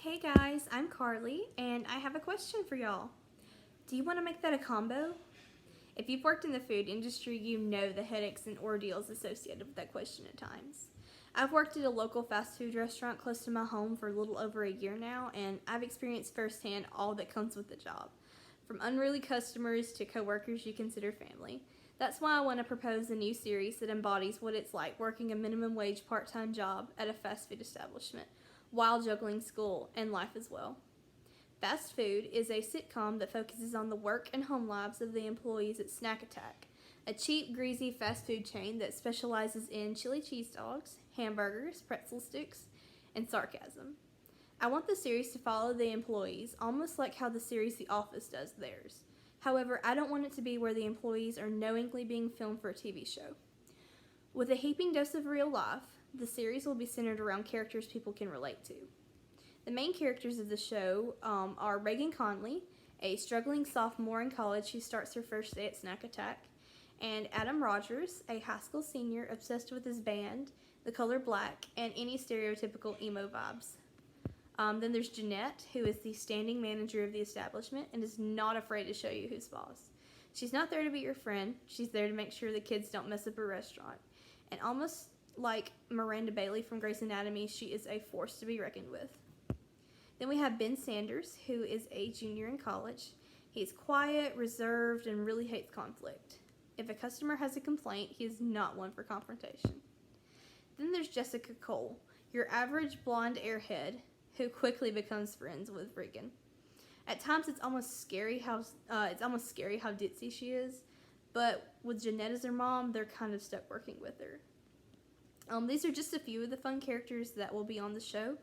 Hey guys, I'm Carly, and I have a question for y'all. Do you want to make that a combo? If you've worked in the food industry, you know the headaches and ordeals associated with that question at times. I've worked at a local fast food restaurant close to my home for a little over a year now, and I've experienced firsthand all that comes with the job. From unruly customers to coworkers you consider family. That's why I want to propose a new series that embodies what it's like working a minimum wage part-time job at a fast food establishment while juggling school and life as well. Fast Food is a sitcom that focuses on the work and home lives of the employees at Snack Attack, a cheap, greasy fast food chain that specializes in chili cheese dogs, hamburgers, pretzel sticks, and sarcasm. I want the series to follow the employees, almost like how the series The Office does theirs. However, I don't want it to be where the employees are knowingly being filmed for a TV show. With a heaping dose of real life, the series will be centered around characters people can relate to. The main characters of the show are Reagan Conley, a struggling sophomore in college who starts her first day at Snack Attack, and Adam Rogers, a high school senior obsessed with his band, the color black, and any stereotypical emo vibes. Then there's Jeanette, who is the standing manager of the establishment and is not afraid to show you who's boss. She's not there to be your friend. She's there to make sure the kids don't mess up her restaurant. And almost like Miranda Bailey from Grey's Anatomy, she is a force to be reckoned with. Then we have Ben Sanders, who is a junior in college. He's quiet, reserved, and really hates conflict. If a customer has a complaint, he is not one for confrontation. Then there's Jessica Cole, your average blonde airhead, who quickly becomes friends with Regan. At times, it's almost scary how ditzy she is, but with Jeanette as her mom, they're kind of stuck working with her. These are just a few of the fun characters that will be on the show.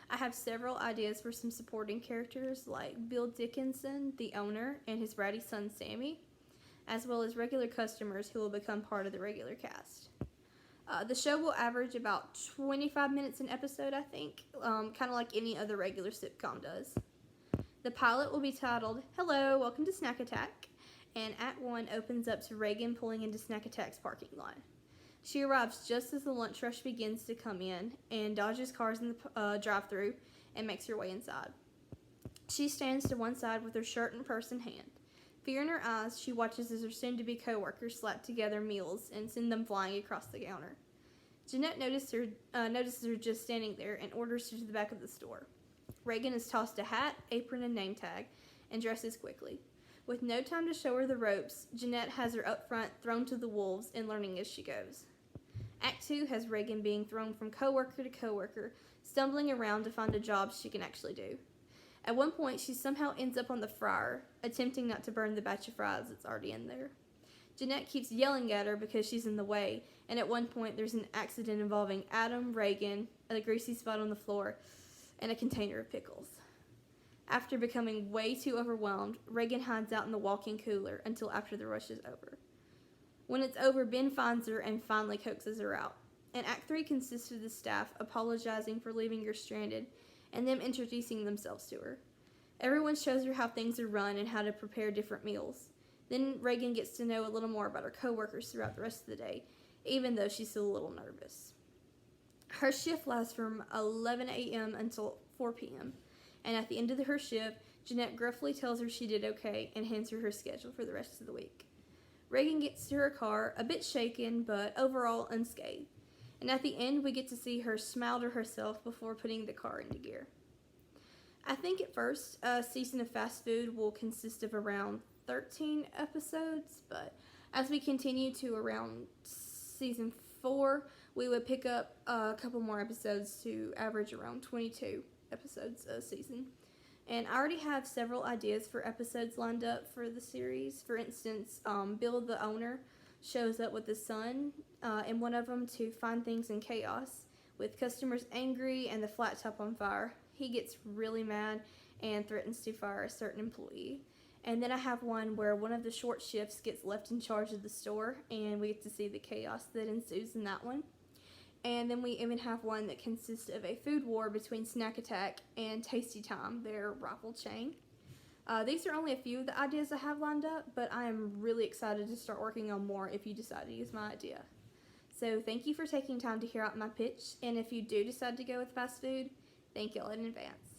I have several ideas for some supporting characters like Bill Dickinson, the owner, and his bratty son Sammy, as well as regular customers who will become part of the regular cast. The show will average about 25 minutes an episode, I think, kind of like any other regular sitcom does. The pilot will be titled, "Hello, welcome to Snack Attack," and Act 1 opens up to Reagan pulling into Snack Attack's parking lot. She arrives just as the lunch rush begins to come in and dodges cars in the drive-thru and makes her way inside. She stands to one side with her shirt and purse in hand. Fear in her eyes, she watches as her soon-to-be co-workers slap together meals and send them flying across the counter. Jeanette notices her just standing there and orders her to the back of the store. Reagan is tossed a hat, apron, and name tag and dresses quickly. With no time to show her the ropes, Jeanette has her up front thrown to the wolves and learning as she goes. Act 2 has Reagan being thrown from coworker to coworker, stumbling around to find a job she can actually do. At one point, she somehow ends up on the fryer, attempting not to burn the batch of fries that's already in there. Jeanette keeps yelling at her because she's in the way, and at one point there's an accident involving Adam, Reagan, a greasy spot on the floor, and a container of pickles. After becoming way too overwhelmed, Reagan hides out in the walk-in cooler until after the rush is over. When it's over, Ben finds her and finally coaxes her out. And Act 3 consists of the staff apologizing for leaving her stranded and them introducing themselves to her. Everyone shows her how things are run and how to prepare different meals. Then Reagan gets to know a little more about her coworkers throughout the rest of the day, even though she's still a little nervous. Her shift lasts from 11 a.m. until 4 p.m., and at the end of her shift, Jeanette gruffly tells her she did okay and hands her her schedule for the rest of the week. Reagan gets to her car, a bit shaken, but overall unscathed. And at the end, we get to see her smile to herself before putting the car into gear. I think at first, a season of Fast Food will consist of around 13 episodes, but as we continue to around season 4, we would pick up a couple more episodes to average around 22 episodes a season. And I already have several ideas for episodes lined up for the series. For instance, Bill, the owner, shows up with his son in one of them to find things in chaos. With customers angry and the flat top on fire, he gets really mad and threatens to fire a certain employee. And then I have one where one of the short shifts gets left in charge of the store, and we get to see the chaos that ensues in that one. And then we even have one that consists of a food war between Snack Attack and Tasty Time, their rival chain. These are only a few of the ideas I have lined up, but I am really excited to start working on more if you decide to use my idea. So thank you for taking time to hear out my pitch, and if you do decide to go with fast food, thank y'all in advance.